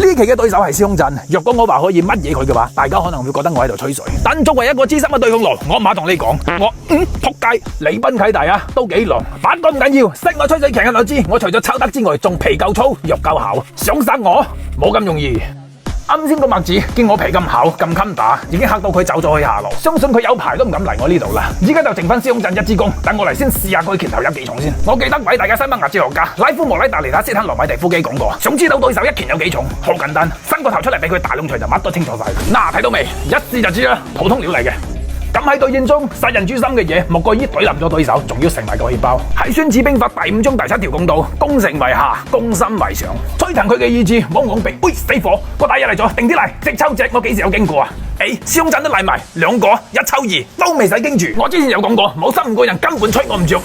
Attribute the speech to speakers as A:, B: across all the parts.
A: 呢期嘅對手係蕭空震，若果我話可以乜嘢佢嘅話，大家可能會覺得我喺度吹水。但作為一個資深嘅對抗狼，我馬同你講，仆街，李斌啟大啊，都幾狼。不過唔緊要，識我吹水強嘅就知，我除咗抽得之外，仲皮夠粗，肉夠厚，想殺我冇咁容易。啱先個麥子見我皮咁厚咁襟打，已經嚇到佢走咗去下路，相信佢有排都唔敢嚟我呢度啦。而家就剩翻蕭空震一支公，等我嚟先試下佢拳頭有幾重先。我記得偉大嘅西班牙哲學家拉夫莫拉達尼達斯坦羅米蒂夫基講過，想知道對手一拳有幾重，好簡單，伸個頭出嚟俾佢大窿錘就乜都清楚晒。嗱，睇到未？一試就知啦，普通料嚟嘅。咁喺對戰中殺人誅心嘅嘢，莫過於懟冧咗對手，仲要成埋個氣包。喺《孫子兵法》第5章第7條講到：攻城為下，攻心為上。吹騰佢嘅意志，往往被死火個大嘢嚟咗，定啲嚟直抽隻，我幾時有經過啊？蕭空震都嚟埋，兩個一抽二都未使驚住。我之前有講過，冇3、5個人根本吹我唔着。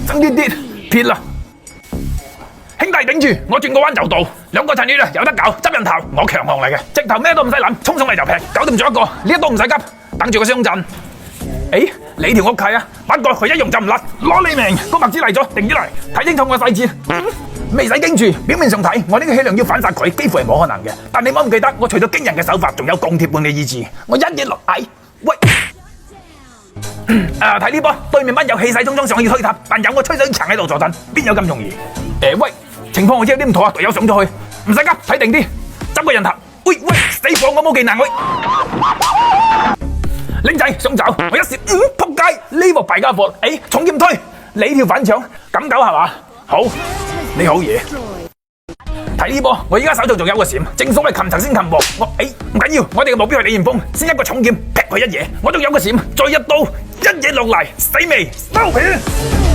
A: 爭啲撇啦！兄弟頂住，我轉個彎就到。兩個陳宇有得搞，執人頭，我強項嚟嘅，直頭咩都唔使諗，衝上嚟就劈，搞掂咗一個，呢一刀唔使急，等住個蕭空震。你條屋契啊，不過佢一用就唔甩，攞你命！個麥子嚟咗，定啲嚟，睇清楚我細節。未使驚住，表面上睇我呢個氣量要反殺佢，幾乎係冇可能嘅。但你唔好唔記得，我除咗驚人嘅手法，仲有鋼鐵般嘅意志。我一嘢落矮，喂！睇呢波，對面班有氣勢沖沖上去要推塔，但有我吹水牆喺度坐鎮，邊有咁容易？喂，情況好似有啲唔妥啊！隊友上咗去，唔使急，睇定啲，執個人頭。喂，死火！我冇技能，喂！靚仔想走，我一時仆街，呢鑊弊家伙，重劍推，你條反腸咁搞係嘛？好，你好嘢。睇呢波，我而家手上仲有個閃，正所謂擒賊先擒王。唔緊要，我哋嘅目標係李彥峰，先一個重劍劈佢一嘢，我仲有個閃，再一刀一嘢落嚟，死未收皮。